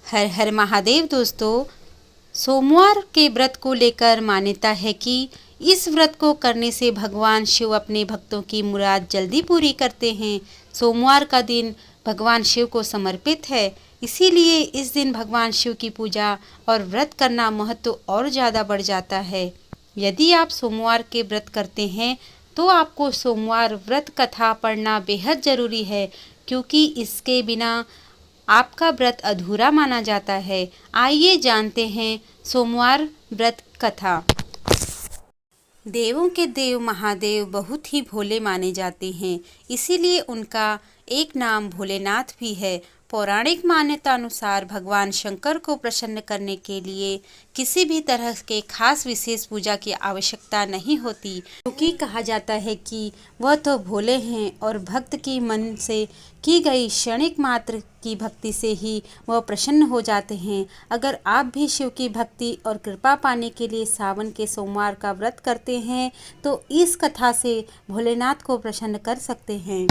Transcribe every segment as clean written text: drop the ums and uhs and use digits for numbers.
हर हर महादेव दोस्तों। सोमवार के व्रत को लेकर मान्यता है कि इस व्रत को करने से भगवान शिव अपने भक्तों की मुराद जल्दी पूरी करते हैं। सोमवार का दिन भगवान शिव को समर्पित है, इसीलिए इस दिन भगवान शिव की पूजा और व्रत करना महत्व और ज़्यादा बढ़ जाता है। यदि आप सोमवार के व्रत करते हैं तो आपको सोमवार व्रत कथा पढ़ना बेहद ज़रूरी है, क्योंकि इसके बिना आपका व्रत अधूरा माना जाता है। आइए जानते हैं सोमवार व्रत कथा। देवों के देव महादेव बहुत ही भोले माने जाते हैं, इसीलिए उनका एक नाम भोलेनाथ भी है। पौराणिक मान्यता अनुसार भगवान शंकर को प्रसन्न करने के लिए किसी भी तरह के खास विशेष पूजा की आवश्यकता नहीं होती, क्योंकि कहा जाता है कि वह तो भोले हैं और भक्त की मन से की गई क्षणिक मात्र की भक्ति से ही वह प्रसन्न हो जाते हैं। अगर आप भी शिव की भक्ति और कृपा पाने के लिए सावन के सोमवार का व्रत करते हैं तो इस कथा से भोलेनाथ को प्रसन्न कर सकते हैं।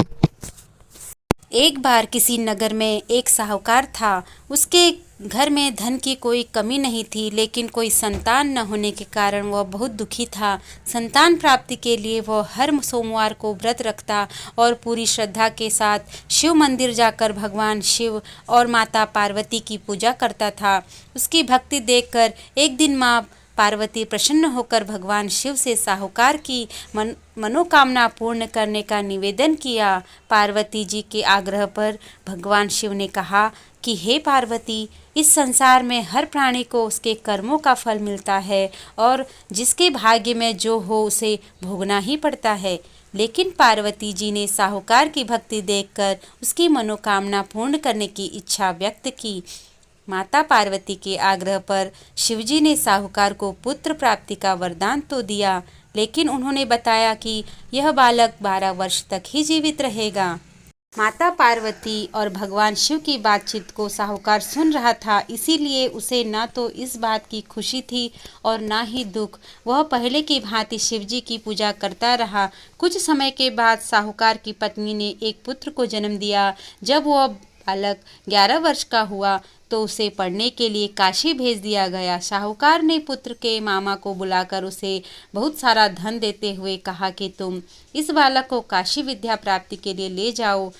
एक बार किसी नगर में एक साहूकार था। उसके घर में धन की कोई कमी नहीं थी, लेकिन कोई संतान न होने के कारण वह बहुत दुखी था। संतान प्राप्ति के लिए वह हर सोमवार को व्रत रखता और पूरी श्रद्धा के साथ शिव मंदिर जाकर भगवान शिव और माता पार्वती की पूजा करता था। उसकी भक्ति देखकर एक दिन माँ पार्वती प्रसन्न होकर भगवान शिव से साहूकार की मनोकामना पूर्ण करने का निवेदन किया। पार्वती जी के आग्रह पर भगवान शिव ने कहा कि हे पार्वती, इस संसार में हर प्राणी को उसके कर्मों का फल मिलता है और जिसके भाग्य में जो हो उसे भोगना ही पड़ता है। लेकिन पार्वती जी ने साहूकार की भक्ति देखकर उसकी मनोकामना पूर्ण करने की इच्छा व्यक्त की। माता पार्वती के आग्रह पर शिवजी ने साहूकार को पुत्र प्राप्ति का वरदान तो दिया, लेकिन उन्होंने बताया कि यह बालक 12 वर्ष तक ही जीवित रहेगा। माता पार्वती और भगवान शिव की बातचीत को साहूकार सुन रहा था, इसीलिए उसे न तो इस बात की खुशी थी और न ही दुख। वह पहले की भांति शिवजी की पूजा करता रहा। कुछ समय के बाद साहूकार की पत्नी ने एक पुत्र को जन्म दिया। जब वह बालक 11 वर्ष का हुआ तो उसे पढ़ने के लिए काशी भेज दिया गया। साहूकार ने पुत्र के मामा को बुलाकर उसे बहुत सारा धन देते हुए कहा कि तुम इस बालक को काशी विद्या प्राप्ति के लिए ले जाओ।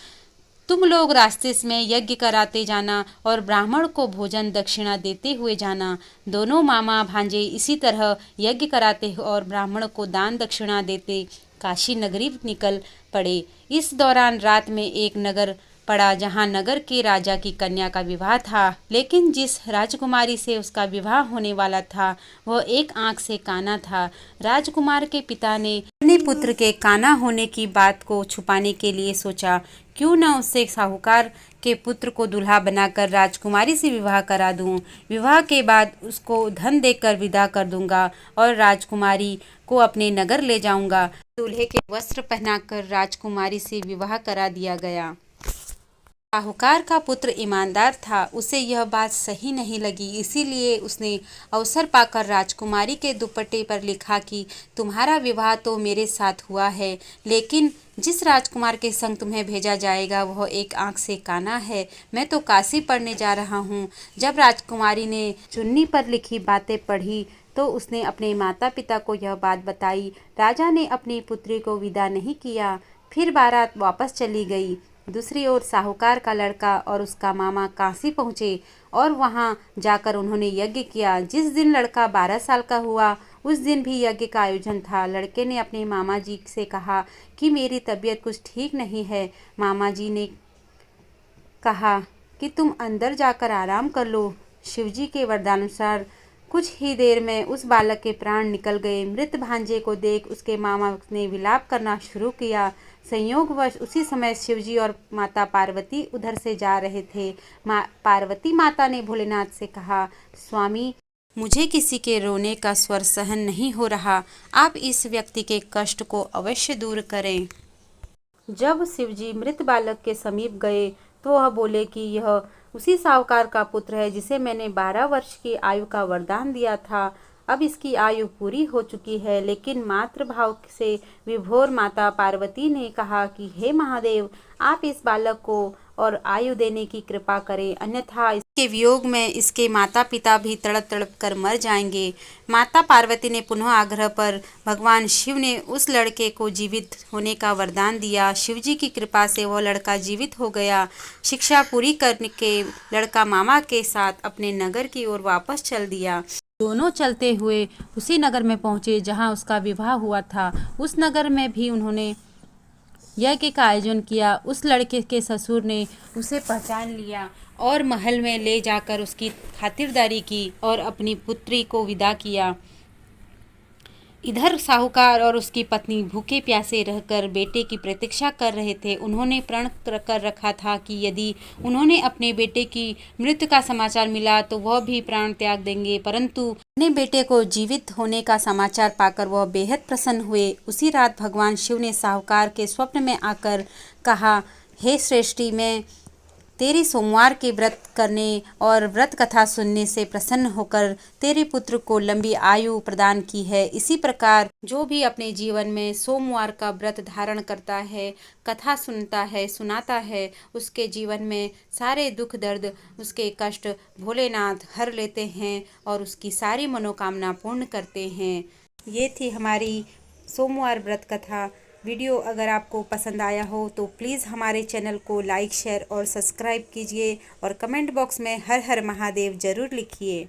तुम लोग रास्ते में यज्ञ कराते जाना और ब्राह्मण को भोजन दक्षिणा देते हुए जाना। दोनों मामा भांजे इसी तरह यज्ञ कराते और ब्राह्मण को दान दक्षिणा देते काशी नगरी निकल पड़े। इस दौरान रात में एक नगर पड़ा जहां नगर के राजा की कन्या का विवाह था, लेकिन जिस राजकुमारी से उसका विवाह होने वाला था वह एक आंख से काना था। राजकुमार के पिता ने अपने पुत्र के काना होने की बात को छुपाने के लिए सोचा, क्यों न उससे साहूकार के पुत्र को दूल्हा बनाकर राजकुमारी से विवाह करा दूं। विवाह के बाद उसको धन देकर विदा कर दूंगा और राजकुमारी को अपने नगर ले जाऊंगा। दूल्हे के वस्त्र पहनाकर राजकुमारी से विवाह करा दिया गया। साहूकार का पुत्र ईमानदार था, उसे यह बात सही नहीं लगी, इसीलिए उसने अवसर पाकर राजकुमारी के दुपट्टे पर लिखा कि तुम्हारा विवाह तो मेरे साथ हुआ है, लेकिन जिस राजकुमार के संग तुम्हें भेजा जाएगा वह एक आंख से काना है। मैं तो काशी पढ़ने जा रहा हूँ। जब राजकुमारी ने चुन्नी पर लिखी बातें पढ़ी तो उसने अपने माता पिता को यह बात बताई। राजा ने अपनी पुत्री को विदा नहीं किया, फिर बारात वापस चली गई। दूसरी ओर साहूकार का लड़का और उसका मामा काशी पहुँचे और वहाँ जाकर उन्होंने यज्ञ किया। जिस दिन लड़का 12 साल का हुआ उस दिन भी यज्ञ का आयोजन था। लड़के ने अपने मामा जी से कहा कि मेरी तबीयत कुछ ठीक नहीं है। मामा जी ने कहा कि तुम अंदर जाकर आराम कर लो। शिवजी के वरदानुसार कुछ ही देर में उस बालक के प्राण निकल गए। मृत भांजे को देख उसके मामा ने विलाप करना शुरू किया। संयोगवश उसी समय शिवजी और माता पार्वती उधर से जा रहे थे। पार्वती माता ने भोलेनाथ से कहा, स्वामी, मुझे किसी के रोने का स्वर सहन नहीं हो रहा, आप इस व्यक्ति के कष्ट को अवश्य दूर करें। जब शिवजी मृत बालक के समीप गए तो वह बोले कि यह उसी साहूकार का पुत्र है जिसे मैंने 12 वर्ष की आयु का वरदान दिया था। अब इसकी आयु पूरी हो चुकी है। लेकिन मातृभाव से विभोर माता पार्वती ने कहा कि हे महादेव, आप इस बालक को और आयु देने की कृपा करें, अन्यथा इसके वियोग में इसके माता पिता भी तड़प तड़प कर मर जाएंगे। माता पार्वती ने पुनः आग्रह पर भगवान शिव ने उस लड़के को जीवित होने का वरदान दिया। शिव जी की कृपा से वह लड़का जीवित हो गया। शिक्षा पूरी करने के लड़का मामा के साथ अपने नगर की ओर वापस चल दिया। दोनों चलते हुए उसी नगर में पहुंचे जहां उसका विवाह हुआ था। उस नगर में भी उन्होंने यज्ञ का आयोजन किया। उस लड़के के ससुर ने उसे पहचान लिया और महल में ले जाकर उसकी खातिरदारी की और अपनी पुत्री को विदा किया। इधर साहूकार और उसकी पत्नी भूखे प्यासे रहकर बेटे की प्रतीक्षा कर रहे थे। उन्होंने प्रण कर रखा था कि यदि उन्होंने अपने बेटे की मृत्यु का समाचार मिला तो वह भी प्राण त्याग देंगे, परंतु अपने बेटे को जीवित होने का समाचार पाकर वह बेहद प्रसन्न हुए। उसी रात भगवान शिव ने साहूकार के स्वप्न में आकर कहा, हे श्रेष्ठी, मैं तेरी सोमवार के व्रत करने और व्रत कथा सुनने से प्रसन्न होकर तेरे पुत्र को लंबी आयु प्रदान की है। इसी प्रकार जो भी अपने जीवन में सोमवार का व्रत धारण करता है, कथा सुनता है, सुनाता है, उसके जीवन में सारे दुख दर्द, उसके कष्ट भोलेनाथ हर लेते हैं और उसकी सारी मनोकामना पूर्ण करते हैं। ये थी हमारी सोमवार व्रत कथा। वीडियो अगर आपको पसंद आया हो तो प्लीज़ हमारे चैनल को लाइक, शेयर और सब्सक्राइब कीजिए और कमेंट बॉक्स में हर हर महादेव ज़रूर लिखिए।